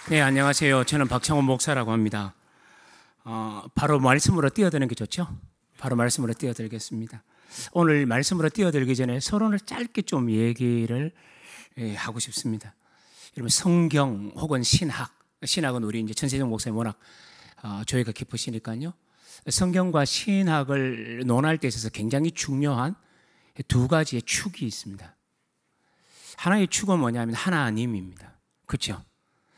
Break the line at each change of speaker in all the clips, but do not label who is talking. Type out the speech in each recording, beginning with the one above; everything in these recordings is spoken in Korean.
네, 안녕하세요. 저는 박창원 목사라고 합니다. 바로 말씀으로 뛰어드는 게 좋죠? 바로 말씀으로 뛰어들겠습니다. 오늘 말씀으로 뛰어들기 전에 서론을 짧게 좀 얘기를 하고 싶습니다. 여러분, 성경 혹은 신학은 우리 이제 천세종 목사님 워낙 조예가 깊으시니까요. 성경과 신학을 논할 때 있어서 굉장히 중요한 두 가지의 축이 있습니다. 하나의 축은 뭐냐면 하나님입니다. 그렇죠?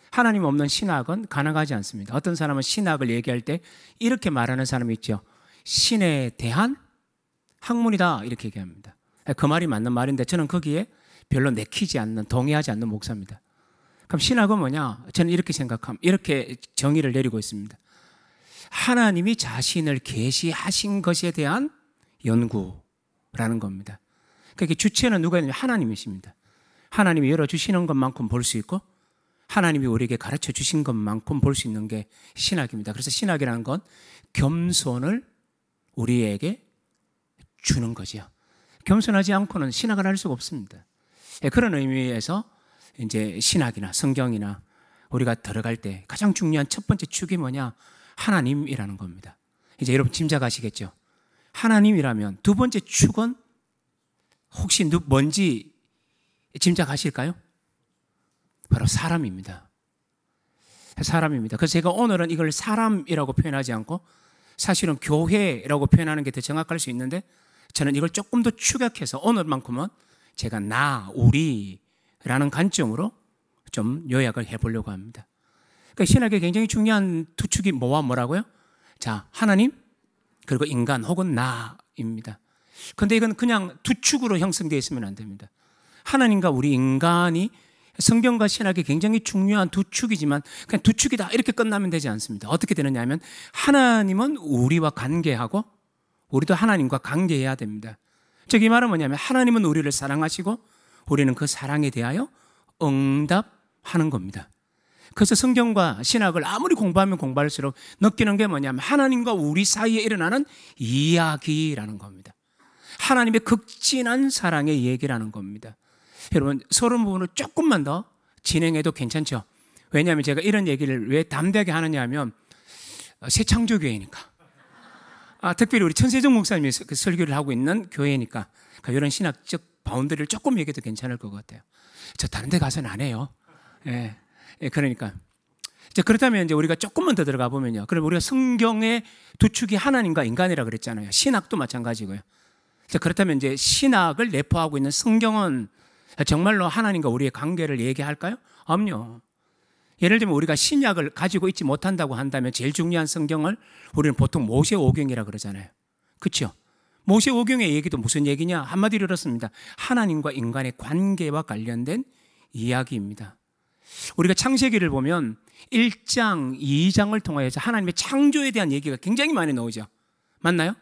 하나님 없는 신학은 가능하지 않습니다. 어떤 사람은 신학을 얘기할 때 이렇게 말하는 사람이 있죠. 신에 대한 학문이다 이렇게 얘기합니다. 그 말이 맞는 말인데 저는 거기에 별로 내키지 않는, 동의하지 않는 목사입니다. 그럼 신학은 뭐냐? 저는 이렇게 생각합니다. 이렇게 정의를 내리고 있습니다. 하나님이 자신을 계시하신 것에 대한 연구라는 겁니다. 그러니까 주체는 누가 있냐면 하나님이십니다. 하나님이 열어주시는 것만큼 볼 수 있고 하나님이 우리에게 가르쳐 주신 것만큼 볼 수 있는 게 신학입니다. 그래서 신학이라는 건 겸손을 우리에게 주는 거죠. 겸손하지 않고는 신학을 할 수가 없습니다. 그런 의미에서 이제 신학이나 성경이나 우리가 들어갈 때 가장 중요한 첫 번째 축이 뭐냐? 하나님이라는 겁니다. 이제 여러분 짐작하시겠죠? 하나님이라면 두 번째 축은 혹시 뭔지 짐작하실까요? 바로 사람입니다. 사람입니다. 그래서 제가 오늘은 이걸 사람이라고 표현하지 않고 사실은 교회라고 표현하는 게 더 정확할 수 있는데 저는 이걸 조금 더 축약해서 오늘만큼은 제가 우리라는 관점으로 좀 요약을 해보려고 합니다. 그러니까 신학에 굉장히 중요한 두 축이 뭐와 뭐라고요? 자, 하나님 그리고 인간 혹은 나입니다. 그런데 이건 그냥 두 축으로 형성되어 있으면 안 됩니다. 하나님과 우리 인간이 성경과 신학이 굉장히 중요한 두 축이지만 그냥 두 축이다 이렇게 끝나면 되지 않습니다. 어떻게 되느냐 하면 하나님은 우리와 관계하고 우리도 하나님과 관계해야 됩니다. 즉 이 말은 뭐냐면 하나님은 우리를 사랑하시고 우리는 그 사랑에 대하여 응답하는 겁니다. 그래서 성경과 신학을 아무리 공부하면 공부할수록 느끼는 게 뭐냐면 하나님과 우리 사이에 일어나는 이야기라는 겁니다. 하나님의 극진한 사랑의 얘기라는 겁니다. 여러분 서론 부분을 조금만 더 진행해도 괜찮죠? 왜냐하면 제가 이런 얘기를 왜 담대하게 하느냐 하면 새 창조교회니까 특별히 우리 천세종 목사님이 설교를 하고 있는 교회니까 이런 신학적 바운더리를 조금 얘기해도 괜찮을 것 같아요. 저 다른 데 가서는 안 해요. 그러니까 그렇다면 이제 우리가 조금만 더 들어가 보면요. 그럼 우리가 성경의 두 축이 하나님과 인간이라 그랬잖아요. 신학도 마찬가지고요. 그렇다면 이제 신학을 내포하고 있는 성경은 정말로 하나님과 우리의 관계를 얘기할까요? 아니요. 예를 들면 우리가 신약을 가지고 있지 못한다고 한다면 제일 중요한 성경을 우리는 보통 모세오경이라 그러잖아요. 그렇죠? 모세오경의 얘기도 무슨 얘기냐? 한마디로 이렇습니다. 하나님과 인간의 관계와 관련된 이야기입니다. 우리가 창세기를 보면 1장, 2장을 통해서 하나님의 창조에 대한 얘기가 굉장히 많이 나오죠. 맞나요?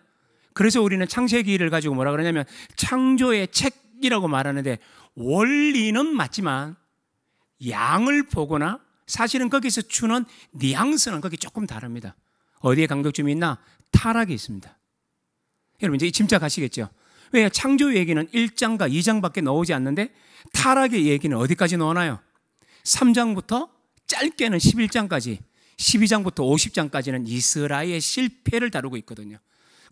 그래서 우리는 창세기를 가지고 뭐라 그러냐면 창조의 책이라고 말하는데 원리는 맞지만 양을 보거나 사실은 거기서 주는 뉘앙스는 거기 조금 다릅니다. 어디에 강조점이 있나? 타락이 있습니다. 여러분 이제 짐작하시겠죠? 왜 창조 얘기는 1장과 2장밖에 나오지 않는데 타락의 얘기는 어디까지 나오나요? 3장부터 짧게는 11장까지 12장부터 50장까지는 이스라엘의 실패를 다루고 있거든요.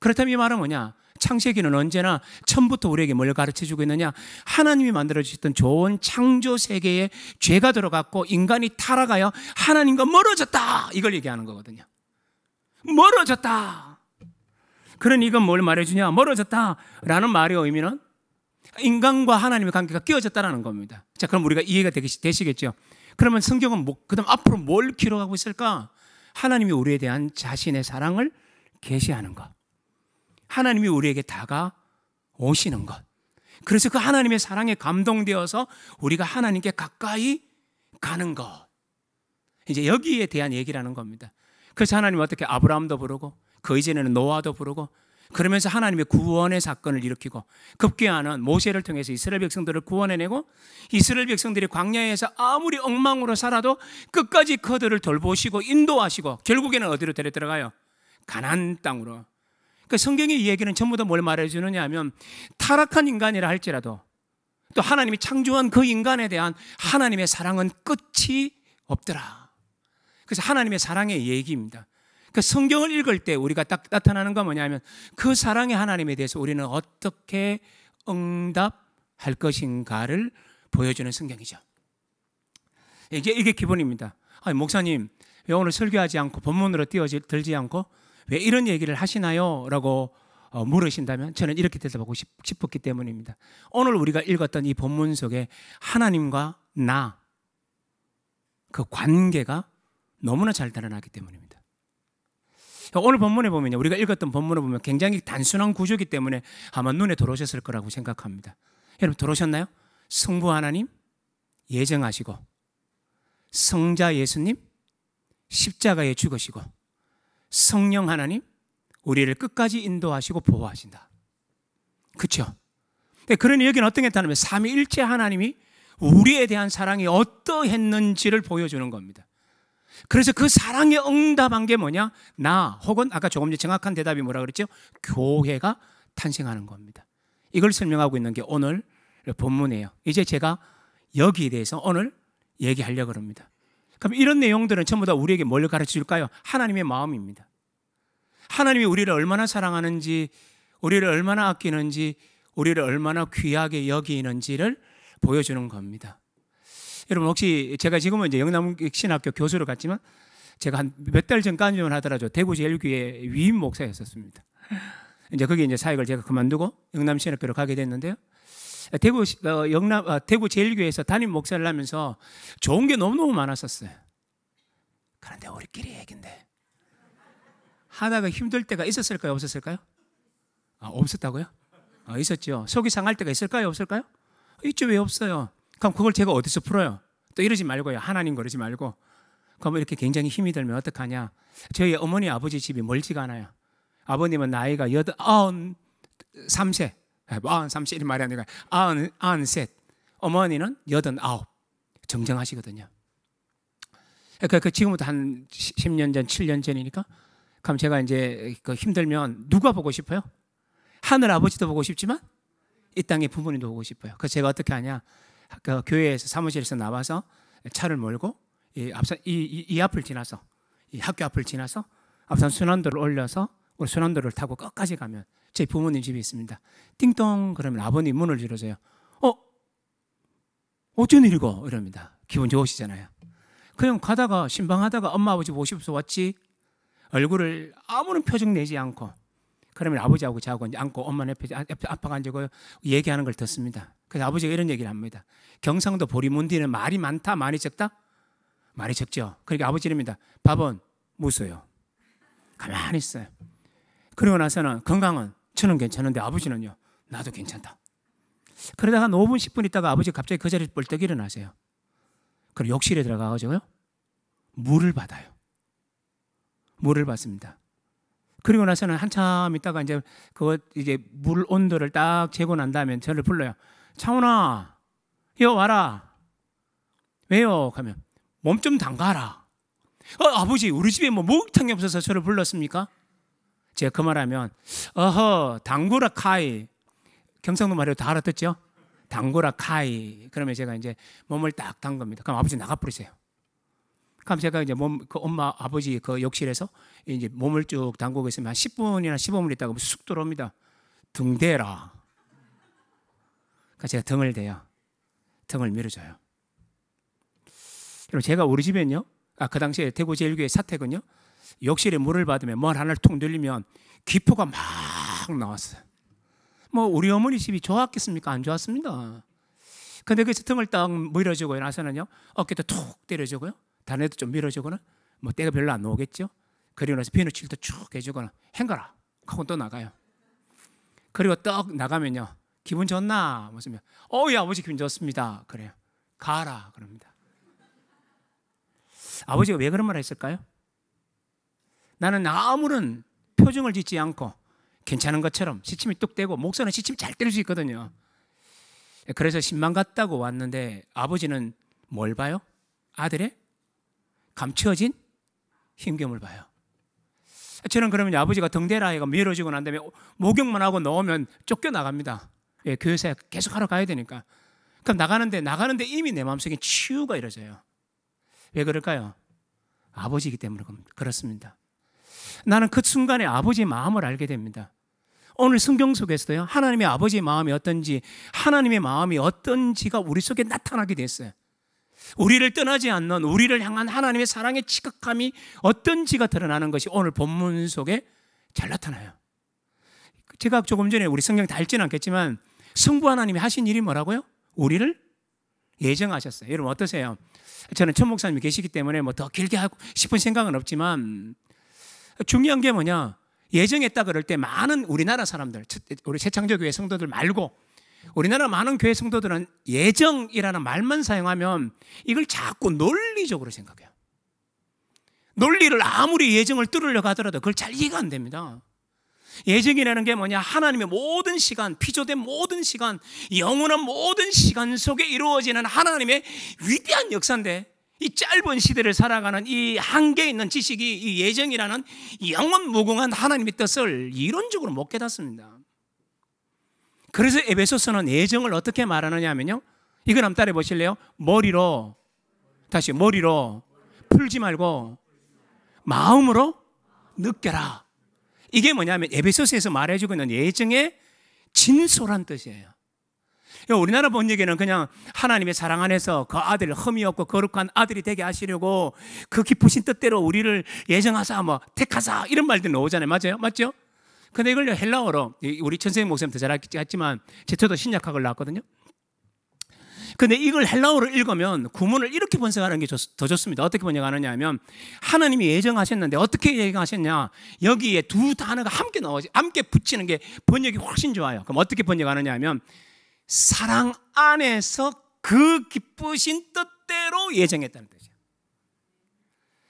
그렇다면 이 말은 뭐냐? 창세기는 언제나 처음부터 우리에게 뭘 가르쳐주고 있느냐? 하나님이 만들어주셨던 좋은 창조 세계에 죄가 들어갔고 인간이 타락하여 하나님과 멀어졌다 이걸 얘기하는 거거든요. 멀어졌다. 그러니 이건 뭘 말해주냐? 멀어졌다라는 말의 의미는 인간과 하나님의 관계가 끼어졌다는 겁니다. 자, 그럼 우리가 이해가 되시겠죠? 그러면 성경은 그다음 앞으로 뭘 기록하고 있을까? 하나님이 우리에 대한 자신의 사랑을 계시하는 것, 하나님이 우리에게 다가오시는 것, 그래서 그 하나님의 사랑에 감동되어서 우리가 하나님께 가까이 가는 것, 이제 여기에 대한 얘기라는 겁니다. 그래서 하나님 어떻게 아브라함도 부르고 그 이전에는 노아도 부르고 그러면서 하나님의 구원의 사건을 일으키고 급기야는 모세를 통해서 이스라엘 백성들을 구원해내고 이스라엘 백성들이 광야에서 아무리 엉망으로 살아도 끝까지 그들을 돌보시고 인도하시고 결국에는 어디로 데려들어가요? 가나안 땅으로. 그러니까 성경의 이야기는 전부 다 뭘 말해주느냐 하면 타락한 인간이라 할지라도 또 하나님이 창조한 그 인간에 대한 하나님의 사랑은 끝이 없더라. 그래서 하나님의 사랑의 얘기입니다. 그 성경을 읽을 때 우리가 딱 나타나는 건 뭐냐면 그 사랑의 하나님에 대해서 우리는 어떻게 응답할 것인가를 보여주는 성경이죠. 이게 기본입니다. 아니, 목사님 왜 오늘 설교하지 않고 본문으로 뛰어들지 않고 왜 이런 얘기를 하시나요? 라고 물으신다면 저는 이렇게 대답하고 싶었기 때문입니다. 오늘 우리가 읽었던 이 본문 속에 하나님과 나, 그 관계가 너무나 잘 드러나기 때문입니다. 오늘 본문에 보면요, 우리가 읽었던 본문을 보면 굉장히 단순한 구조이기 때문에 아마 눈에 들어오셨을 거라고 생각합니다. 여러분 들어오셨나요? 성부 하나님 예정하시고 성자 예수님 십자가에 죽으시고 성령 하나님 우리를 끝까지 인도하시고 보호하신다. 그렇죠? 그런 여기는 어떤 게 있다면 삼위일체 하나님이 우리에 대한 사랑이 어떠했는지를 보여주는 겁니다. 그래서 그 사랑에 응답한 게 뭐냐? 나 혹은 아까 조금 전에 정확한 대답이 뭐라 그랬죠? 교회가 탄생하는 겁니다. 이걸 설명하고 있는 게 오늘 본문이에요. 이제 제가 여기에 대해서 오늘 얘기하려고 합니다. 그럼 이런 내용들은 전부 다 우리에게 뭘 가르쳐 줄까요? 하나님의 마음입니다. 하나님이 우리를 얼마나 사랑하는지, 우리를 얼마나 아끼는지, 우리를 얼마나 귀하게 여기는지를 보여주는 겁니다. 여러분 혹시 제가 지금은 이제 영남신학교 교수로 갔지만 제가 한 몇 달 전까지만 하더라도 대구제일교회 위임 목사였었습니다. 이제 거기 이제 사역을 제가 그만두고 영남신학교로 가게 됐는데요. 대구제일교회에서 담임 목사를 하면서 좋은 게 너무너무 많았었어요. 그런데 우리끼리 얘긴데 하다가 힘들 때가 있었을까요? 없었을까요? 없었다고요? 있었죠. 속이 상할 때가 있을까요? 없을까요? 있죠. 왜 없어요? 그럼 그걸 제가 어디서 풀어요? 또 이러지 말고요. 하나님 그러지 말고. 그럼 이렇게 굉장히 힘이 들면 어떡하냐? 저희 어머니 아버지 집이 멀지가 않아요. 아버님은 나이가 93세, 93세 이런 말이 아니라 93, 어머니는 89, 정정하시거든요. 그러니까 지금부터 한 10년 전, 7년 전이니까 그럼 제가 이제 힘들면 누가 보고 싶어요? 하늘 아버지도 보고 싶지만 이 땅의 부모님도 보고 싶어요. 그래서 제가 어떻게 하냐? 그 교회에서 사무실에서 나와서 차를 몰고 이 앞을 지나서 이 학교 앞을 지나서 앞선 순환도를 올려서 우리 순환도를 타고 끝까지 가면 제 부모님 집이 있습니다. 띵동 그러면 아버님 문을 열어줘요. 어쩐 일이고 이럽니다. 기분 좋으시잖아요. 그냥 가다가 신방하다가 엄마 아버지 보고 싶어서 왔지 얼굴을 아무런 표정 내지 않고 그러면 아버지하고 자고 앉고 엄마 옆에 아빠가 앉고 얘기하는 걸 듣습니다. 그래서 아버지가 이런 얘기를 합니다. 경상도 보리문디는 말이 많다, 말이 적다? 말이 적죠. 그러니까 아버지 이럽니다. 밥은 묻어요. 가만히 있어요. 그러고 나서는 건강은 저는 괜찮은데 아버지는요. 나도 괜찮다. 그러다가 5분 10분 있다가 아버지가 갑자기 그 자리에 벌떡 일어나세요. 그럼 욕실에 들어가가지고요. 물을 받아요. 물을 받습니다. 그리고 나서는 한참 있다가 이제 물 온도를 딱 재고 난 다음에 저를 불러요. 창훈아, 여 와라. 왜요? 하면 몸 좀 담가라. 아버지, 우리 집에 뭐 목욕탕이 없어서 저를 불렀습니까? 제가 그 말하면 당구라 카이. 경상도 말로 다 알아듣죠? 당구라 카이. 그러면 제가 이제 몸을 딱 담갑니다. 그럼 아버지 나가 버리세요. 그럼 제가 이제 엄마 아버지 그 욕실에서 이제 몸을 쭉 담그고 있으면 한 10분이나 15분 있다가 쑥 들어옵니다. 등 대라. 그러니까 제가 등을 대요. 등을 밀어줘요. 그리고 제가 우리 집엔요. 그 당시에 대구제일교회 사택은요. 욕실에 물을 받으면 뭘 하나를 통 늘리면 기포가 막 나왔어요. 뭐 우리 어머니 집이 좋았겠습니까? 안 좋았습니다. 근데 그래서 등을 딱 밀어주고 나서는요. 어깨도 툭 때려주고요. 다른 애도 좀 밀어주거나 뭐 때가 별로 안 나오겠죠. 그리고 나서 비누칠도 쭉 해주거나 행가라 하고 또 나가요. 그리고 떡 나가면요. 기분 좋나? 무슨 예 아버지 기분 좋습니다. 그래요. 가라 그럽니다. 아버지가 왜 그런 말을 했을까요? 나는 아무런 표정을 짓지 않고 괜찮은 것처럼 시침이 뚝 떼고 목소리는 시침 잘 때릴 수 있거든요. 그래서 신방 갔다고 왔는데 아버지는 뭘 봐요? 아들의 감추어진 힘겨움을 봐요. 저는 그러면 아버지가 등대라 해가 밀어주고 난 다음에 목욕만 하고 넣으면 쫓겨나갑니다. 예, 교회사에 계속 하러 가야 되니까. 그럼 나가는데 이미 내 마음속에 치유가 이루어져요. 왜 그럴까요? 아버지이기 때문에 그렇습니다. 나는 그 순간에 아버지의 마음을 알게 됩니다. 오늘 성경 속에서도요, 하나님의 아버지의 마음이 어떤지, 하나님의 마음이 어떤지가 우리 속에 나타나게 됐어요. 우리를 떠나지 않는, 우리를 향한 하나님의 사랑의 지극함이 어떤지가 드러나는 것이 오늘 본문 속에 잘 나타나요. 제가 조금 전에 우리 성경 다 읽지는 않겠지만 성부 하나님이 하신 일이 뭐라고요? 우리를 예정하셨어요. 여러분 어떠세요? 저는 천 목사님이 계시기 때문에 뭐 더 길게 하고 싶은 생각은 없지만 중요한 게 뭐냐? 예정했다 그럴 때 많은 우리나라 사람들, 우리 새창조교회 성도들 말고 우리나라 많은 교회 성도들은 예정이라는 말만 사용하면 이걸 자꾸 논리적으로 생각해요. 논리를 아무리 예정을 뚫으려고 하더라도 그걸 잘 이해가 안 됩니다. 예정이라는 게 뭐냐? 하나님의 모든 시간, 피조된 모든 시간, 영원한 모든 시간 속에 이루어지는 하나님의 위대한 역사인데, 이 짧은 시대를 살아가는 이 한계에 있는 지식이 이 예정이라는 영원 무궁한 하나님의 뜻을 이론적으로 못 깨닫습니다. 그래서 에베소서는 예정을 어떻게 말하느냐 하면요, 이걸 한번 따라해 보실래요? 머리로 풀지 말고 마음으로 느껴라. 이게 뭐냐면 에베소서에서 말해주고 있는 예정의 진솔한 뜻이에요. 우리나라 번역에는 그냥 하나님의 사랑 안에서 그 아들을 흠이 없고 거룩한 아들이 되게 하시려고 그 기쁘신 뜻대로 우리를 예정하사 뭐 택하사 이런 말들 나오잖아요. 맞아요? 맞죠? 근데 이걸 헬라어로, 우리 천생님 목사님도 잘 알겠지만 저도 신약학을 나왔거든요. 근데 이걸 헬라어로 읽으면 구문을 이렇게 번역하는 게 더 좋습니다. 어떻게 번역하느냐 하면, 하나님이 예정하셨는데 어떻게 예정하셨냐, 여기에 두 단어가 함께 나오지, 함께 붙이는 게 번역이 훨씬 좋아요. 그럼 어떻게 번역하느냐 하면, 사랑 안에서 그 기쁘신 뜻대로 예정했다는 뜻이에요.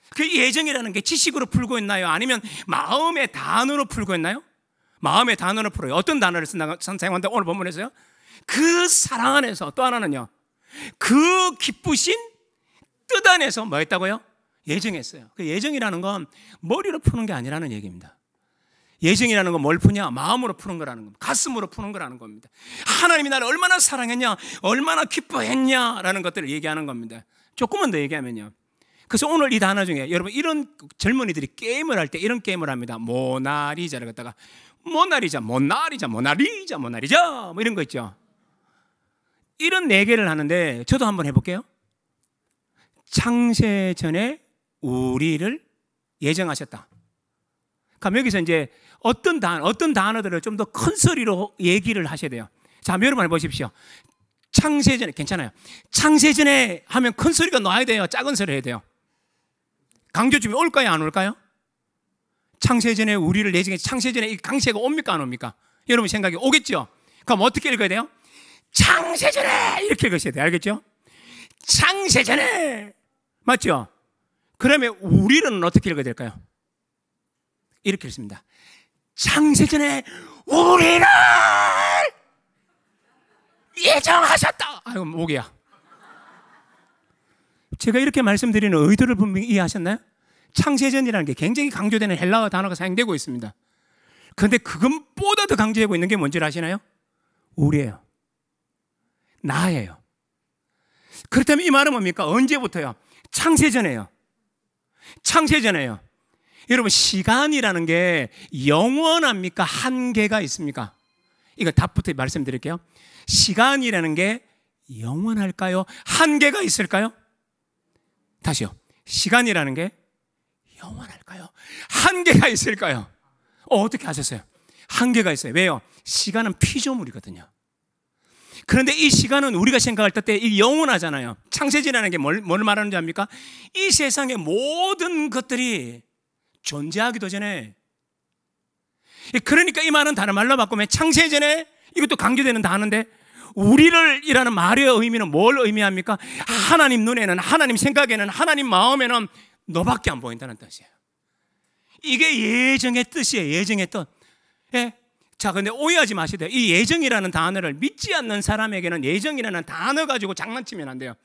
그 예정이라는 게 지식으로 풀고 있나요? 아니면 마음의 단어로 풀고 있나요? 마음의 단어로 풀어요. 어떤 단어를 사용한다? 오늘 본문에서요, 그 사랑 안에서, 또 하나는요, 그 기쁘신 뜻 안에서 뭐 했다고요? 예정했어요. 그 예정이라는 건 머리로 푸는 게 아니라는 얘기입니다. 예정이라는 건 뭘 푸냐? 마음으로 푸는 거라는 겁니다. 가슴으로 푸는 거라는 겁니다. 하나님이 나를 얼마나 사랑했냐, 얼마나 기뻐했냐라는 것들을 얘기하는 겁니다. 조금만 더 얘기하면요, 그래서 오늘 이 단어 중에 여러분, 이런 젊은이들이 게임을 할 때 이런 게임을 합니다. 모나리자를 갖다가 모나리자 뭐 이런 거 있죠. 이런 네 개를 하는데 저도 한번 해볼게요. 창세전에 우리를 예정하셨다. 그럼 여기서 이제 어떤 단어들을 좀 더 큰 소리로 얘기를 하셔야 돼요. 자, 여러분 해보십시오. 창세전에, 괜찮아요. 창세전에 하면 큰 소리가 나야 돼요? 작은 소리 해야 돼요? 강조점이 올까요? 안 올까요? 창세전에 우리를 예정해, 창세전에 이 강세가 옵니까? 안 옵니까? 여러분 생각이 오겠죠? 그럼 어떻게 읽어야 돼요? 창세전에! 이렇게 읽으셔야 돼요. 알겠죠? 창세전에! 맞죠? 그러면 우리는 어떻게 읽어야 될까요? 이렇게 읽습니다. 창세전에 우리를 예정하셨다! 아이고, 목이야. 제가 이렇게 말씀드리는 의도를 분명히 이해하셨나요? 창세전이라는 게 굉장히 강조되는 헬라어 단어가 사용되고 있습니다. 그런데 그것보다 더 강조되고 있는 게 뭔지 아시나요? 우리예요. 나예요. 그렇다면 이 말은 뭡니까? 언제부터요? 창세전에요. 창세전에요. 여러분, 시간이라는 게 영원합니까? 한계가 있습니까? 이거 답부터 말씀드릴게요. 시간이라는 게 영원할까요? 한계가 있을까요? 다시요. 시간이라는 게 영원할까요? 한계가 있을까요? 어떻게 하셨어요? 한계가 있어요. 왜요? 시간은 피조물이거든요. 그런데 이 시간은 우리가 생각할 때 이 영원하잖아요. 창세전이라는 게 뭘 말하는지 압니까? 이 세상의 모든 것들이 존재하기도 전에, 그러니까 이 말은 다른 말로 바꾸면 창세전에, 이것도 강조되는 단어인데, 우리를 이라는 말의 의미는 뭘 의미합니까? 하나님 눈에는, 하나님 생각에는, 하나님 마음에는 너밖에 안 보인다는 뜻이에요. 이게 예정의 뜻이에요. 예정의 뜻. 예? 자, 근데 오해하지 마시고요. 이 예정이라는 단어를 믿지 않는 사람에게는 예정이라는 단어 가지고 장난치면 안 돼요.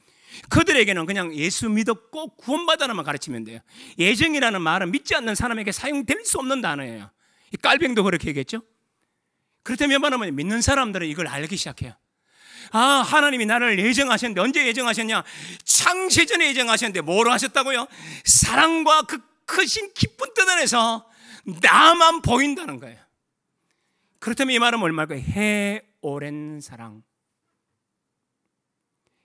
그들에게는 그냥 예수 믿었고 구원받아라만 가르치면 돼요. 예정이라는 말은 믿지 않는 사람에게 사용될 수 없는 단어예요. 이 깔뱅도 그렇게 얘기했죠. 그렇다면 말하면 믿는 사람들은 이걸 알기 시작해요. 하나님이 나를 예정하셨는데 언제 예정하셨냐? 창세전에 예정하셨는데 뭐로 하셨다고요? 사랑과 그 크신 기쁜 뜻 안에서 나만 보인다는 거예요. 그렇다면 이 말은 얼마일까요? 해오랜 사랑.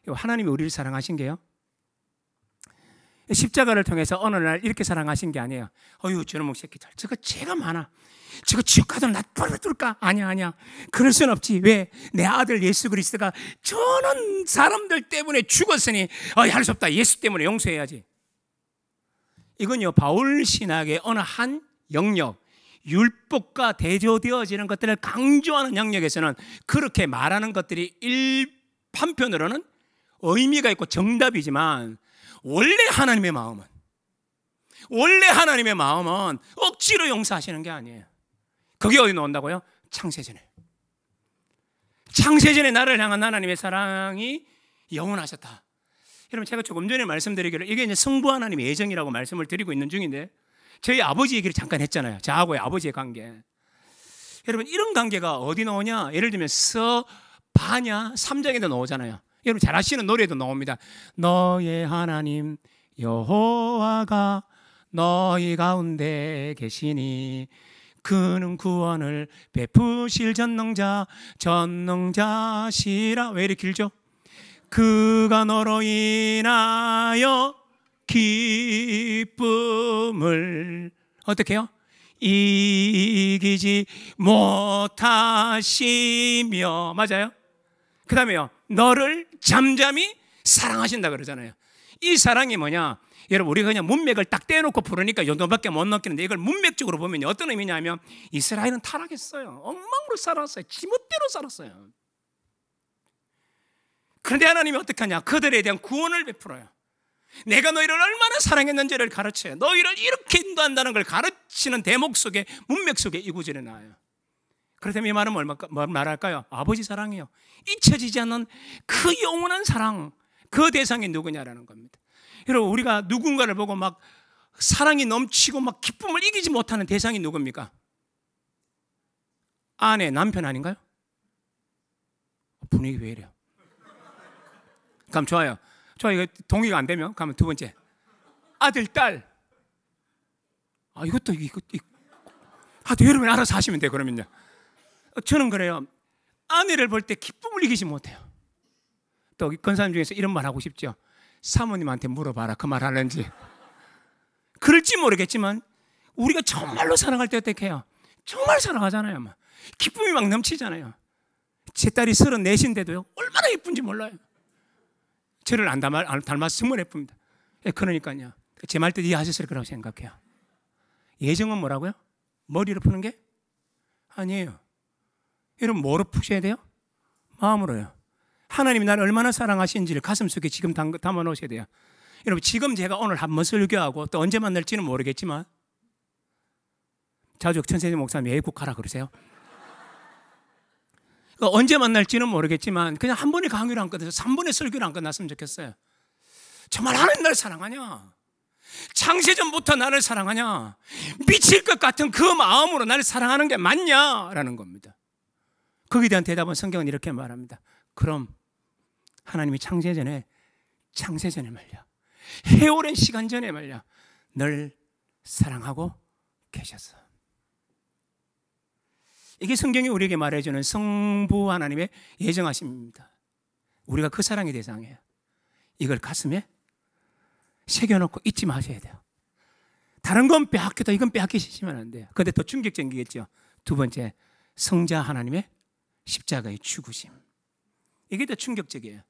하나님이 우리를 사랑하신 게요, 십자가를 통해서 어느 날 이렇게 사랑하신 게 아니에요. 어휴, 저놈의 새끼들, 저거 죄가 많아, 저거 지옥 가도 나 버려둘까? 아니야. 그럴 순 없지. 왜? 내 아들 예수 그리스도가 저는 사람들 때문에 죽었으니 할 수 없다. 예수 때문에 용서해야지. 이건요, 바울 신학의 어느 한 영역, 율법과 대조되어지는 것들을 강조하는 영역에서는 그렇게 말하는 것들이 한편으로는 의미가 있고 정답이지만, 원래 하나님의 마음은 억지로 용서하시는 게 아니에요. 그게 어디 나온다고요? 창세전에 나를 향한 하나님의 사랑이 영원하셨다. 여러분, 제가 조금 전에 말씀드리기를 이게 이제 성부 하나님의 예정이라고 말씀을 드리고 있는 중인데, 저희 아버지 얘기를 잠깐 했잖아요. 저하고의 아버지의 관계. 여러분, 이런 관계가 어디 나오냐? 예를 들면 바냐 3장에도 나오잖아요. 여러분 잘 아시는 노래도 나옵니다. 너의 하나님 여호와가 너희 가운데 계시니 그는 구원을 베푸실 전능자시라. 왜 이렇게 길죠? 그가 너로 인하여 기쁨을 어떻게 해요? 이기지 못하시며. 맞아요? 그 다음에요, 너를 잠잠히 사랑하신다 그러잖아요. 이 사랑이 뭐냐? 여러분, 우리가 그냥 문맥을 딱 떼놓고 부르니까 이 정도밖에 못 느끼는데, 이걸 문맥적으로 보면 어떤 의미냐면, 이스라엘은 타락했어요. 엉망으로 살았어요. 지멋대로 살았어요. 그런데 하나님이 어떻게 하냐? 그들에 대한 구원을 베풀어요. 내가 너희를 얼마나 사랑했는지를 가르쳐요. 너희를 이렇게 인도한다는 걸 가르치는 대목 속에, 문맥 속에 이 구절이 나와요. 그렇다면 이 말은 뭘 말할까요? 아버지 사랑이요, 잊혀지지 않는 그 영원한 사랑, 그 대상이 누구냐라는 겁니다. 여러분, 우리가 누군가를 보고 막 사랑이 넘치고 막 기쁨을 이기지 못하는 대상이 누굽니까? 아내, 남편 아닌가요? 분위기 왜 이래요? 그럼 좋아요. 이거 동의가 안 되면 가면 두 번째, 아들, 딸. 이것도 여러분이 알아서 하시면 돼요. 그러면요, 저는 그래요. 아내를 볼 때 기쁨을 이기지 못해요. 또 권사님 중에서 이런 말 하고 싶죠. 사모님한테 물어봐라, 그 말 하는지. 그럴지 모르겠지만 우리가 정말로 사랑할 때 어떻게 해요? 정말 사랑하잖아요. 막 기쁨이 막 넘치잖아요. 제 딸이 34인데도요 얼마나 예쁜지 몰라요. 저를 안 닮아서 정말 예쁩니다. 그러니까요, 제 말 뜻 이해하셨을 거라고 생각해요. 예정은 뭐라고요? 머리로 푸는 게 아니에요. 여러분, 뭐로 푸셔야 돼요? 마음으로요. 하나님이 나를 얼마나 사랑하시는지를 가슴속에 지금 담아 놓으셔야 돼요. 여러분, 지금 제가 오늘 한번 설교하고 또 언제 만날지는 모르겠지만, 자주 천세대 목사님 외국 가라 그러세요. 언제 만날지는 모르겠지만 그냥 한 번의 강의를 안 끝내서 3번의 설교를 안 끝났으면 좋겠어요. 정말 하나님 나를 사랑하냐? 창세전부터 나를 사랑하냐? 미칠 것 같은 그 마음으로 나를 사랑하는 게 맞냐라는 겁니다. 거기에 대한 대답은 성경은 이렇게 말합니다. 그럼 하나님이 창세전에 말이야, 해오랜 시간 전에 말이야, 널 사랑하고 계셨어. 이게 성경이 우리에게 말해주는 성부 하나님의 예정하심입니다. 우리가 그 사랑의 대상이에요. 이걸 가슴에 새겨놓고 잊지 마셔야 돼요. 다른 건 빼앗겨도 이건 빼앗기시면 안 돼요. 그런데 더 충격적인 게겠죠. 두 번째, 성자 하나님의 십자가의 죽으심. 이게 더 충격적이에요.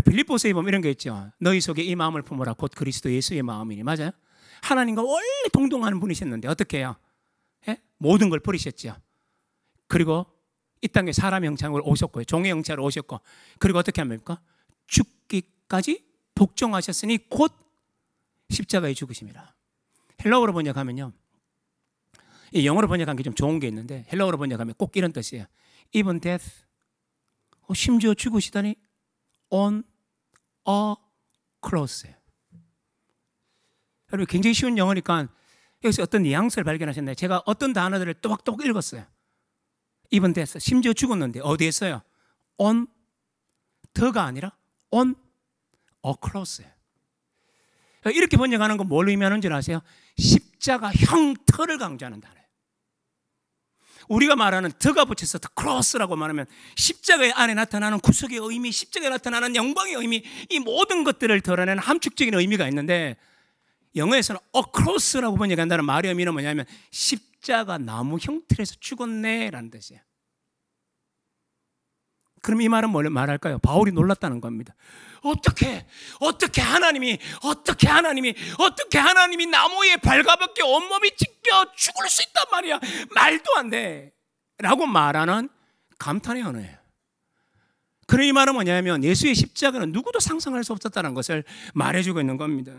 빌립보서에 보면 이런 게 있죠. 너희 속에 이 마음을 품어라, 곧 그리스도 예수의 마음이니. 맞아요? 하나님과 원래 동동하는 분이셨는데 어떻게 해요? 모든 걸 버리셨죠. 그리고 이 땅에 사람 형상으로 오셨고요, 종의 형체로 오셨고, 그리고 어떻게 합니까? 죽기까지 복종하셨으니 곧 십자가의 죽으심이라. 헬라어로 번역하면요, 이 영어로 번역한 게 좀 좋은 게 있는데, 헬라어로 번역하면 꼭 이런 뜻이에요. Even death, 심지어 죽으시다니, on a cross예요. 여러분, 굉장히 쉬운 영어니까 여기서 어떤 뉘앙스를 발견하셨나요? 제가 어떤 단어들을 또박또박 읽었어요. Even death, 심지어 죽었는데 어디에 써요? On 더가 아니라 on across예요. 이렇게 번역하는 건 뭘 의미하는 줄 아세요? 십자가 형태를 강조하는 단어예요. 우리가 말하는 더가 붙여서 the cross라고 말하면 십자가의 안에 나타나는 구속의 의미, 십자가에 나타나는 영광의 의미, 이 모든 것들을 드러내는 함축적인 의미가 있는데, 영어에서는 across라고 번역한다는 말의 의미는 뭐냐면 십자가 나무 형태에서 죽었네라는 뜻이에요. 그럼 이 말은 뭘 말할까요? 바울이 놀랐다는 겁니다. 어떻게 하나님이 나무에 발가벗겨 온몸이 찢겨 죽을 수 있단 말이야. 말도 안 돼 라고 말하는 감탄의 언어예요. 그런 이 말은 뭐냐면 예수의 십자가는 누구도 상상할 수 없었다는 것을 말해주고 있는 겁니다.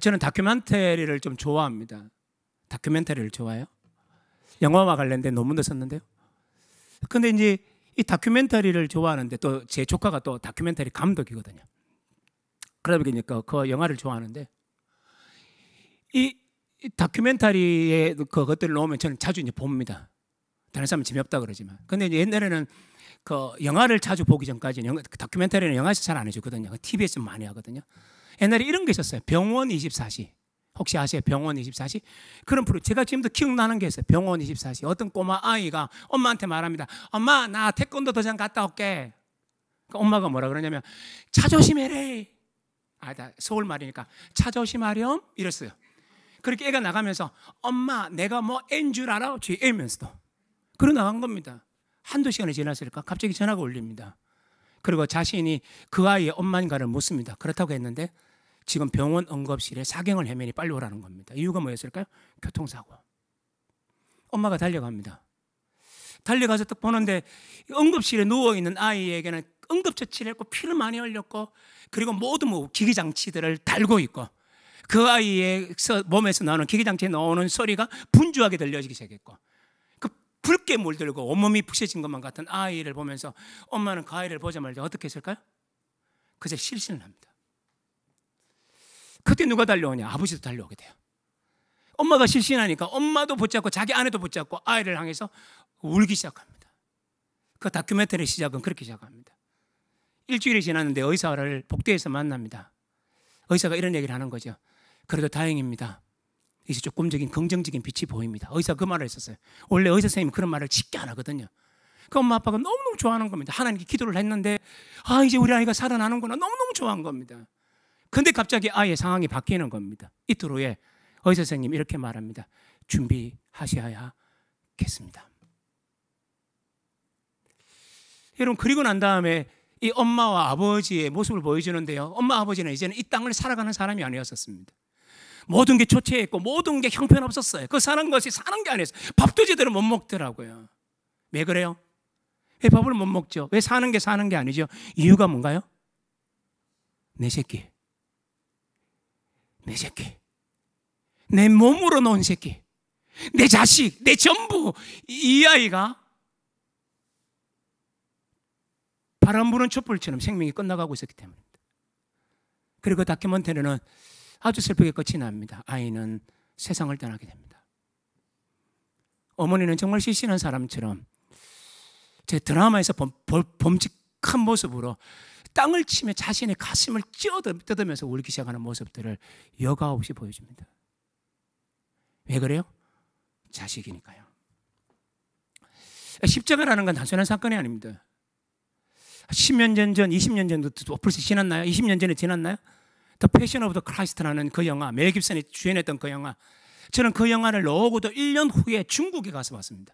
저는 다큐멘터리를 좀 좋아합니다. 다큐멘터리를 좋아해요. 영화와 관련된 논문도 썼는데요. 근데 이제 이 다큐멘터리를 좋아하는데 또 제 조카가 또 다큐멘터리 감독이거든요. 그러다 보니까 그 영화를 좋아하는데, 이 다큐멘터리에 그것들을 넣으면 저는 자주 이제 봅니다. 다른 사람은 재미없다 그러지만. 근데 이제 옛날에는 그 영화를 자주 보기 전까지는 다큐멘터리는 영화에서 잘 안 해주거든요. TV에서 많이 하거든요. 옛날에 이런 게 있었어요. 병원 24시. 혹시 아세요? 병원 24시? 그런 프로, 제가 지금도 기억나는 게 있어요. 병원 24시. 어떤 꼬마 아이가 엄마한테 말합니다. 엄마, 나 태권도 도장 갔다 올게. 그러니까 엄마가 뭐라 그러냐면, 차 조심해래. 나 서울 말이니까, 차 조심하렴? 이랬어요. 그렇게 애가 나가면서, 엄마, 내가 뭐 애인 줄 알아? 이러면서도. 그러고 나간 겁니다. 한두 시간이 지났을까? 갑자기 전화가 울립니다. 그리고 자신이 그 아이의 엄마인가를 묻습니다. 그렇다고 했는데, 지금 병원 응급실에 사경을 헤매니 빨리 오라는 겁니다. 이유가 뭐였을까요? 교통사고. 엄마가 달려갑니다. 달려가서 딱 보는데 응급실에 누워있는 아이에게는 응급처치를 했고 피를 많이 흘렸고, 그리고 모든 기기장치들을 달고 있고, 그 아이의 몸에서 나오는 기기장치에 나오는 소리가 분주하게 들려지기 시작했고, 그 붉게 물들고 온몸이 부셔진 것만 같은 아이를 보면서 엄마는 그 아이를 보자마자 어떻게 했을까요? 그저 실신을 합니다. 그때 누가 달려오냐? 아버지도 달려오게 돼요. 엄마가 실신하니까 엄마도 붙잡고 자기 아내도 붙잡고 아이를 향해서 울기 시작합니다. 그 다큐멘터리 시작은 그렇게 시작합니다. 일주일이 지났는데 의사를 복도에서 만납니다. 의사가 이런 얘기를 하는 거죠. 그래도 다행입니다. 이제 조금적인 긍정적인 빛이 보입니다. 의사가 그 말을 했었어요. 원래 의사 선생님이 그런 말을 쉽게 안 하거든요. 그 엄마 아빠가 너무너무 좋아하는 겁니다. 하나님께 기도를 했는데, 이제 우리 아이가 살아나는구나. 너무너무 좋아한 겁니다. 근데 갑자기 아이의 상황이 바뀌는 겁니다. 이틀 후에 의사 선생님이 이렇게 말합니다. 준비하셔야겠습니다. 여러분, 그리고 난 다음에 이 엄마와 아버지의 모습을 보여주는데요. 엄마 아버지는 이제는 이 땅을 살아가는 사람이 아니었었습니다. 모든 게 초췌했고 모든 게 형편없었어요. 그 사는 것이 사는 게 아니었어요. 밥도 제대로 못 먹더라고요. 왜 그래요? 왜 밥을 못 먹죠? 왜 사는 게 아니죠? 이유가 뭔가요? 내 새끼, 내 몸으로 놓은 새끼, 내 자식, 내 전부, 이 아이가 바람 부는 촛불처럼 생명이 끝나가고 있었기 때문입니다. 그리고 다큐멘터리는 아주 슬프게 끝이 납니다. 아이는 세상을 떠나게 됩니다. 어머니는 정말 실신한 사람처럼 제 드라마에서 범직한 모습으로 땅을 치며 자신의 가슴을 뜯으면서 울기 시작하는 모습들을 여과 없이 보여줍니다. 왜 그래요? 자식이니까요. 십자가라는 건 단순한 사건이 아닙니다. 10년 전, 20년 전도 벌써 지났나요? 20년 전에 지났나요? The Passion of the Christ라는 그 영화, 멜 깁슨이 주연했던 그 영화, 저는 그 영화를 나오고도 1년 후에 중국에 가서 봤습니다.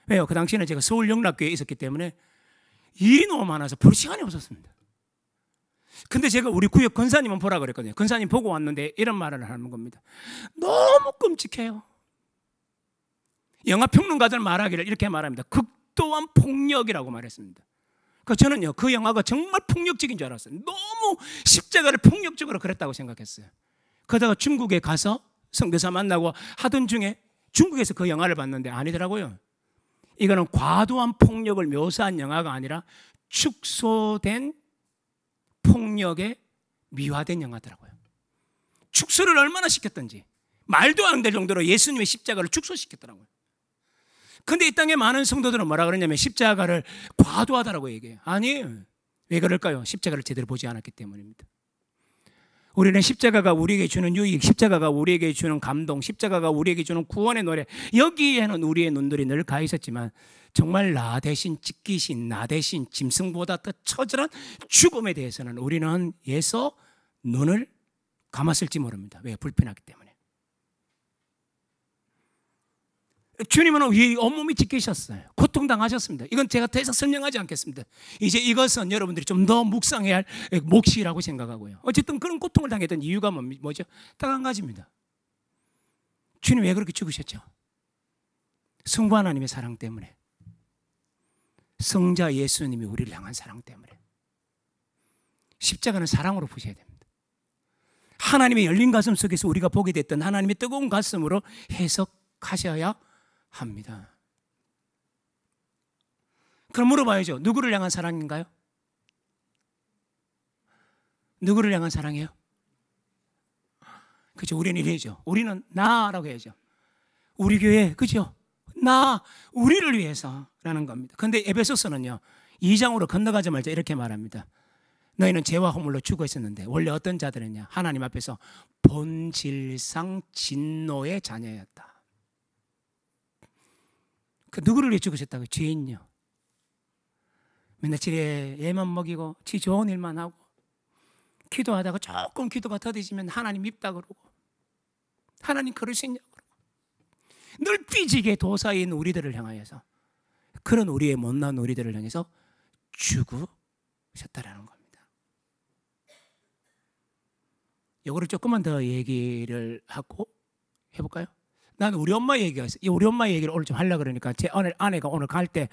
왜요? 그 당시에는 제가 서울 영락교회에 있었기 때문에 일이 너무 많아서 볼 시간이 없었습니다. 근데 제가 우리 구역 권사님은 보라 그랬거든요. 권사님 보고 왔는데 이런 말을 하는 겁니다. 너무 끔찍해요. 영화 평론가들 말하기를 이렇게 말합니다. 극도한 폭력이라고 말했습니다. 저는요, 그 영화가 정말 폭력적인 줄 알았어요. 너무 십자가를 폭력적으로 그랬다고 생각했어요. 그러다가 중국에 가서 선교사 만나고 하던 중에 중국에서 그 영화를 봤는데 아니더라고요. 이거는 과도한 폭력을 묘사한 영화가 아니라 축소된 폭력에 미화된 영화더라고요. 축소를 얼마나 시켰던지 말도 안 될 정도로 예수님의 십자가를 축소시켰더라고요. 근데 이 땅에 많은 성도들은 뭐라 그러냐면 십자가를 과도하다라고 얘기해요. 아니, 왜 그럴까요? 십자가를 제대로 보지 않았기 때문입니다. 우리는 십자가가 우리에게 주는 유익, 십자가가 우리에게 주는 감동, 십자가가 우리에게 주는 구원의 노래, 여기에는 우리의 눈들이 늘 가 있었지만 정말 나 대신 찢기신, 나 대신 짐승보다 더 처절한 죽음에 대해서는 우리는 예서 눈을 감았을지 모릅니다. 왜? 불편하기 때문에. 주님은 온몸이 찢기셨어요. 고통당하셨습니다. 이건 제가 더 이상 설명하지 않겠습니다. 이제 이것은 여러분들이 좀 더 묵상해야 할 몫이라고 생각하고요. 어쨌든 그런 고통을 당했던 이유가 뭐죠? 딱 한 가지입니다. 주님 왜 그렇게 죽으셨죠? 성부 하나님의 사랑 때문에. 성자 예수님이 우리를 향한 사랑 때문에. 십자가는 사랑으로 보셔야 됩니다. 하나님의 열린 가슴 속에서 우리가 보게 됐던 하나님의 뜨거운 가슴으로 해석하셔야 합니다. 그럼 물어봐야죠. 누구를 향한 사랑인가요? 누구를 향한 사랑이에요? 그죠? 우리는 이래죠. 우리는 나라고 해야죠. 우리 교회, 그죠? 나, 우리를 위해서라는 겁니다. 근데 에베소서는요, 2장으로 건너가자마자 이렇게 말합니다. 너희는 죄와 허물로 죽어 있었는데 원래 어떤 자들이냐? 하나님 앞에서 본질상 진노의 자녀였다. 그 누구를 위해 죽으셨다고요? 죄인요. 맨날 집에 애만 먹이고 지 좋은 일만 하고 기도하다가 조금 기도가 더디지면 하나님 밉다 그러고 하나님 그럴 수 있냐고 그러고 늘 삐지게 도사인 우리들을 향하여서 그런 우리의 못난 우리들을 향해서 죽으셨다라는 겁니다. 이거를 조금만 더 얘기를 하고 해볼까요? 나는 우리 엄마 얘기가 있어요. 우리 엄마 얘기를 오늘 좀 하려고 그러니까 제 아내가 오늘 갈 때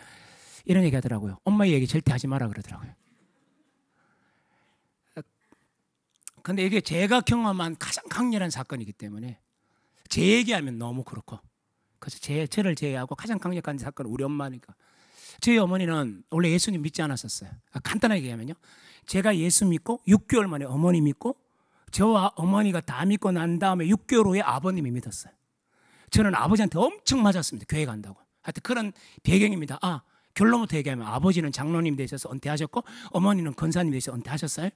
이런 얘기 하더라고요. 엄마 얘기 절대 하지 마라 그러더라고요. 근데 이게 제가 경험한 가장 강렬한 사건이기 때문에 제 얘기하면 너무 그렇고 그래서 저를 제외하고 가장 강력한 사건은 우리 엄마니까. 저희 어머니는 원래 예수님 믿지 않았었어요. 간단하게 얘기하면요. 제가 예수 믿고 6개월 만에 어머니 믿고 저와 어머니가 다 믿고 난 다음에 6개월 후에 아버님이 믿었어요. 저는 아버지한테 엄청 맞았습니다. 교회 간다고. 하여튼 그런 배경입니다. 결론부터 얘기하면 아버지는 장로님 되셔서 은퇴하셨고 어머니는 권사님 되셔서 은퇴하셨어요.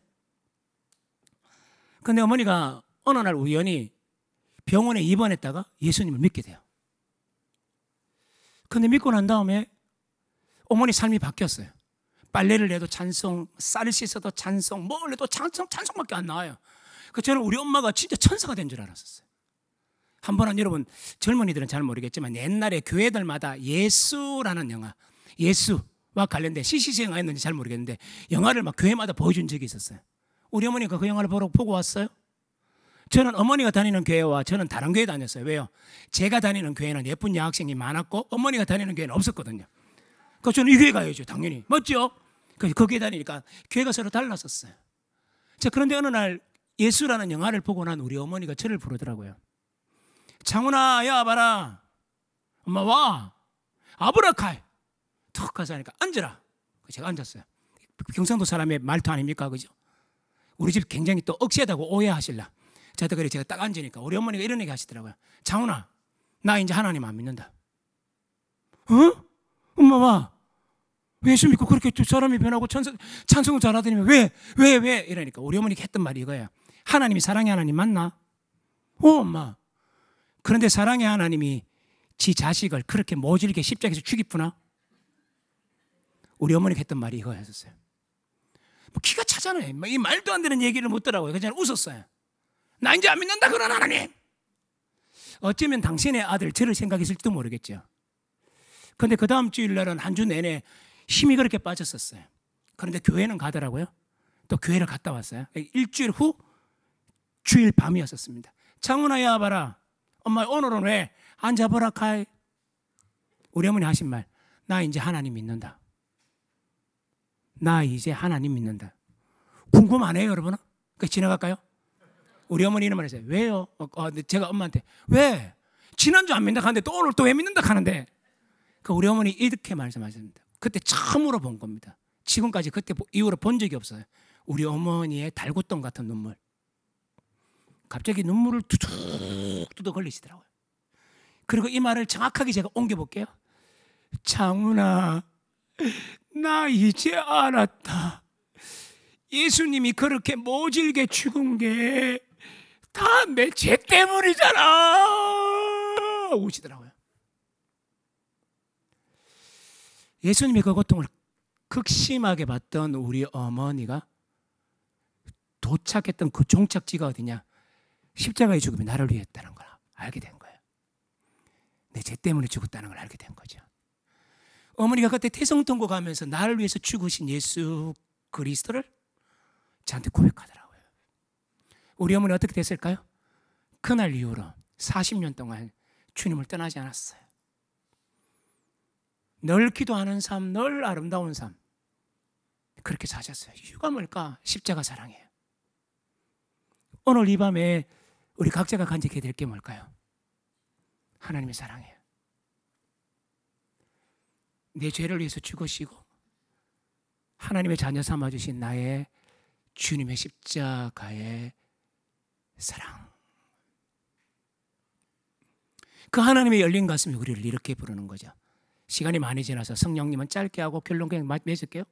근데 어머니가 어느 날 우연히 병원에 입원했다가 예수님을 믿게 돼요. 근데 믿고 난 다음에 어머니 삶이 바뀌었어요. 빨래를 해도 찬송, 쌀을 씻어도 찬송, 뭘 해도 찬송밖에 안 나와요. 저는 우리 엄마가 진짜 천사가 된 줄 알았었어요. 한 번은 여러분 젊은이들은 잘 모르겠지만 옛날에 교회들마다 예수라는 영화, 예수와 관련된 CCC 영화였는지 잘 모르겠는데 영화를 막 교회마다 보여준 적이 있었어요. 우리 어머니가 그 영화를 보고 왔어요. 저는 어머니가 다니는 교회와 저는 다른 교회 다녔어요. 왜요? 제가 다니는 교회는 예쁜 여학생이 많았고 어머니가 다니는 교회는 없었거든요. 그래서 저는 이 교회 가야죠. 당연히. 맞죠? 그 교회 다니니까 교회가 서로 달랐었어요. 그런데 어느 날 예수라는 영화를 보고 난 우리 어머니가 저를 부르더라고요. 장훈아, 야 봐라. 엄마 와. 아브라칼. 툭 가서 하니까 앉으라. 제가 앉았어요. 경상도 사람의 말투 아닙니까? 그죠? 우리 집 굉장히 또 억세다고 오해하실라. 저도 그래 제가 딱 앉으니까 우리 어머니가 이런 얘기 하시더라고요. 장훈아, 나 이제 하나님 안 믿는다. 엄마 와. 예수 믿고 그렇게 사람이 변하고 찬송을 잘하더니 왜? 이러니까 우리 어머니가 했던 말이 이거예요. 하나님이 사랑의 하나님 맞나? 엄마. 그런데 사랑의 하나님이 지 자식을 그렇게 모질게 십자가에서 죽이구나. 우리 어머니가 했던 말이 이거였었어요. 기가 차잖아요. 이 말도 안 되는 얘기를 묻더라고요. 그냥 웃었어요. 나 이제 안 믿는다 그런 하나님. 어쩌면 당신의 아들 저를 생각했을지도 모르겠죠. 그런데 그 다음 주일날은 한 주 내내 힘이 그렇게 빠졌었어요. 그런데 교회는 가더라고요. 또 교회를 갔다 왔어요. 일주일 후 주일 밤이었었습니다. 장훈아 야 봐라. 엄마 오늘은 왜 앉아보라 카이. 우리 어머니 하신 말. 나 이제 하나님 믿는다. 나 이제 하나님 믿는다. 궁금하네요 여러분. 지나갈까요? 우리 어머니는 말했어요. 왜요? 제가 엄마한테 왜? 지난주 안 믿는다 하는데 또 오늘 또 왜 믿는다 하는데 우리 어머니 이렇게 말씀하셨습니다. 그때 처음으로 본 겁니다. 지금까지 그때 이후로 본 적이 없어요. 우리 어머니의 달굣돈 같은 눈물. 갑자기 눈물을 뚜둑 걸리시더라고요. 그리고 이 말을 정확하게 제가 옮겨볼게요. 장훈아, 나 이제 알았다. 예수님이 그렇게 모질게 죽은 게 다 내 죄 때문이잖아. 우시더라고요. 예수님이 그 고통을 극심하게 받던 우리 어머니가 도착했던 그 종착지가 어디냐? 십자가의 죽음이 나를 위해 했다는 걸 알게 된 거예요. 내 죄 때문에 죽었다는 걸 알게 된 거죠. 어머니가 그때 태성통곡 가면서 나를 위해서 죽으신 예수 그리스도를 저한테 고백하더라고요. 우리 어머니 어떻게 됐을까요? 그날 이후로 40년 동안 주님을 떠나지 않았어요. 늘 기도하는 삶, 늘 아름다운 삶, 그렇게 사셨어요. 이유가 뭘까? 십자가 사랑이에요. 오늘 이 밤에 우리 각자가 간직해야 될 게 뭘까요? 하나님의 사랑이에요. 내 죄를 위해서 죽으시고 하나님의 자녀 삼아주신 나의 주님의 십자가의 사랑. 그 하나님의 열린 가슴이 우리를 이렇게 부르는 거죠. 시간이 많이 지나서 성령님은 짧게 하고 결론 그냥 맺을게요.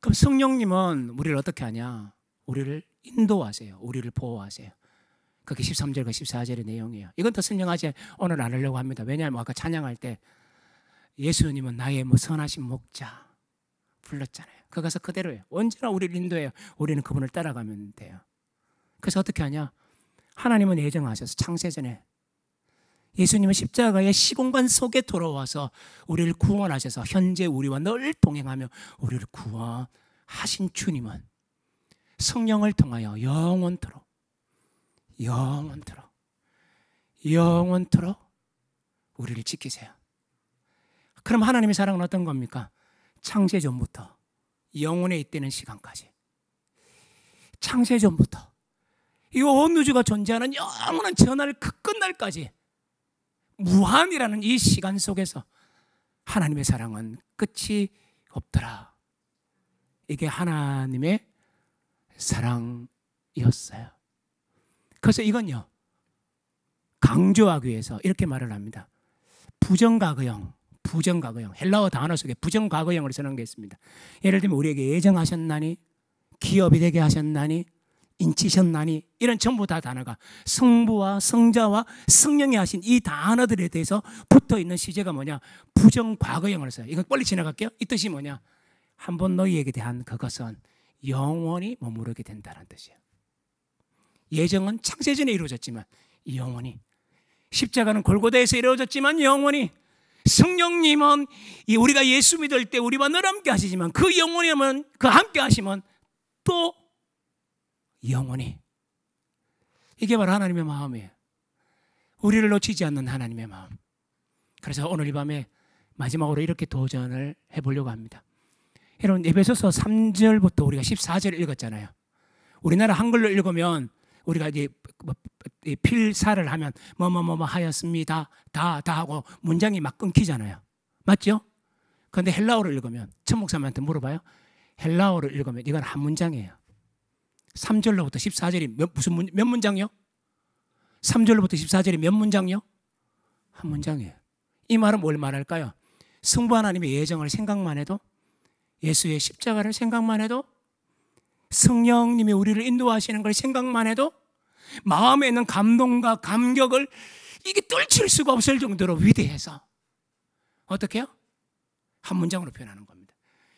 그럼 성령님은 우리를 어떻게 하냐? 우리를 인도하세요. 우리를 보호하세요. 그게 13절과 14절의 내용이에요. 이건 더 설명하지 오늘 안 하려고 합니다. 왜냐하면 아까 찬양할 때 예수님은 나의 선하신 목자 불렀잖아요. 그것은 그대로예요. 언제나 우리를 인도해요. 우리는 그분을 따라가면 돼요. 그래서 어떻게 하냐? 하나님은 예정하셔서 창세전에 예수님은 십자가의 시공간 속에 돌아와서 우리를 구원하셔서 현재 우리와 늘 동행하며 우리를 구원하신 주님은 성령을 통하여 영원토록 우리를 지키세요. 그럼 하나님의 사랑은 어떤 겁니까? 창세전부터 영원에 있다는 시간까지, 창세전부터 이 온 우주가 존재하는 영원한 전할 그 끝날까지 무한이라는 이 시간 속에서 하나님의 사랑은 끝이 없더라. 이게 하나님의 사랑이었어요. 그래서 이건요, 강조하기 위해서 이렇게 말을 합니다. 부정과거형, 헬라어 단어 속에 부정과거형을 쓰는 게 있습니다. 예를 들면 우리에게 예정하셨나니, 기업이 되게 하셨나니, 인치셨나니, 이런 전부 다 단어가 성부와 성자와 성령이 하신 이 단어들에 대해서 붙어있는 시제가 뭐냐? 부정과거형을 써요. 이건 빨리 지나갈게요. 이 뜻이 뭐냐? 한번 너희에게 대한 그것은 영원히 머무르게 된다는 뜻이에요. 예정은 창세전에 이루어졌지만 영원히, 십자가는 골고다에서 이루어졌지만 영원히, 성령님은 우리가 예수 믿을 때 우리와 늘 함께 하시지만 그 영원히 하면, 그 함께 하시면 또 영원히. 이게 바로 하나님의 마음이에요. 우리를 놓치지 않는 하나님의 마음. 그래서 오늘 이 밤에 마지막으로 이렇게 도전을 해보려고 합니다. 여러분, 에베소서 3절부터 우리가 14절을 읽었잖아요. 우리나라 한글로 읽으면 우리가 이제 필사를 하면 뭐뭐뭐 하였습니다, 다 하고 문장이 막 끊기잖아요. 맞죠? 그런데 헬라어를 읽으면, 천 목사님한테 물어봐요. 헬라어를 읽으면 이건 한 문장이에요. 3절로부터 14절이 몇 문장이요? 3절로부터 14절이 몇 문장이요? 한 문장이에요. 이 말은 뭘 말할까요? 성부 하나님의 예정을 생각만 해도, 예수의 십자가를 생각만 해도, 성령님이 우리를 인도하시는 걸 생각만 해도 마음에 있는 감동과 감격을 이게 떨칠 수가 없을 정도로 위대해서 어떻게 해요? 한 문장으로 표현하는 겁니다.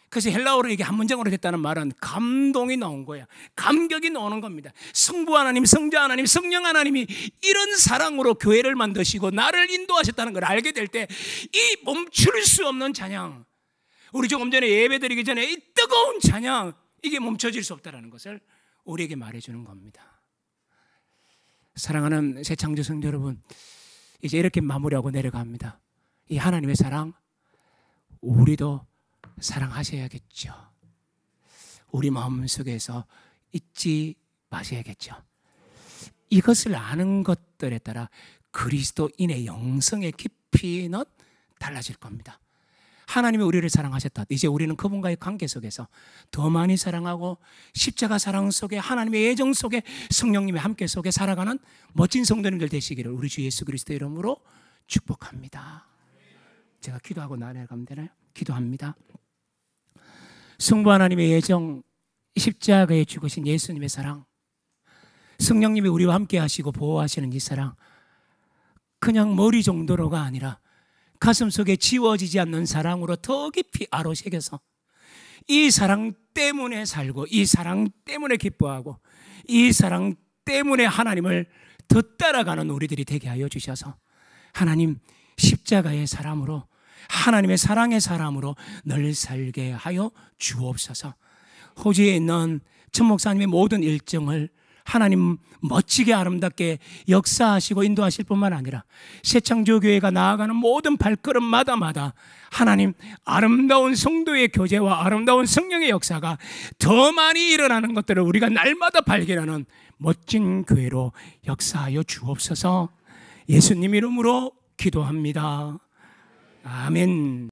그래서 헬라어로 이게 한 문장으로 됐다는 말은 감동이 나온 거야. 감격이 나오는 겁니다. 성부 하나님, 성자 하나님, 성령 하나님이 이런 사랑으로 교회를 만드시고 나를 인도하셨다는 걸 알게 될 때 이 멈출 수 없는 찬양, 우리 조금 전에 예배 드리기 전에 이 뜨거운 찬양, 이게 멈춰질 수 없다는 것을 우리에게 말해주는 겁니다. 사랑하는 새창조 성도 여러분, 이제 이렇게 마무리하고 내려갑니다. 이 하나님의 사랑, 우리도 사랑하셔야겠죠. 우리 마음속에서 잊지 마셔야겠죠. 이것을 아는 것들에 따라 그리스도인의 영성의 깊이는 달라질 겁니다. 하나님이 우리를 사랑하셨다. 이제 우리는 그분과의 관계 속에서 더 많이 사랑하고 십자가 사랑 속에, 하나님의 예정 속에, 성령님의 함께 속에 살아가는 멋진 성도님들 되시기를 우리 주 예수 그리스도의 이름으로 축복합니다. 제가 기도하고 나아가면 되나요? 기도합니다. 성부 하나님의 예정, 십자가에 죽으신 예수님의 사랑, 성령님이 우리와 함께 하시고 보호하시는 이 사랑, 그냥 머리 정도로가 아니라 가슴속에 지워지지 않는 사랑으로 더 깊이 아로새겨서 이 사랑 때문에 살고, 이 사랑 때문에 기뻐하고, 이 사랑 때문에 하나님을 더 따라가는 우리들이 되게 하여 주셔서 하나님 십자가의 사람으로, 하나님의 사랑의 사람으로 늘 살게 하여 주옵소서. 호주에 있는 천 목사님의 모든 일정을 하나님 멋지게 아름답게 역사하시고 인도하실 뿐만 아니라 새창조교회가 나아가는 모든 발걸음마다 하나님 아름다운 성도의 교제와 아름다운 성령의 역사가 더 많이 일어나는 것들을 우리가 날마다 발견하는 멋진 교회로 역사하여 주옵소서. 예수님 이름으로 기도합니다. 아멘.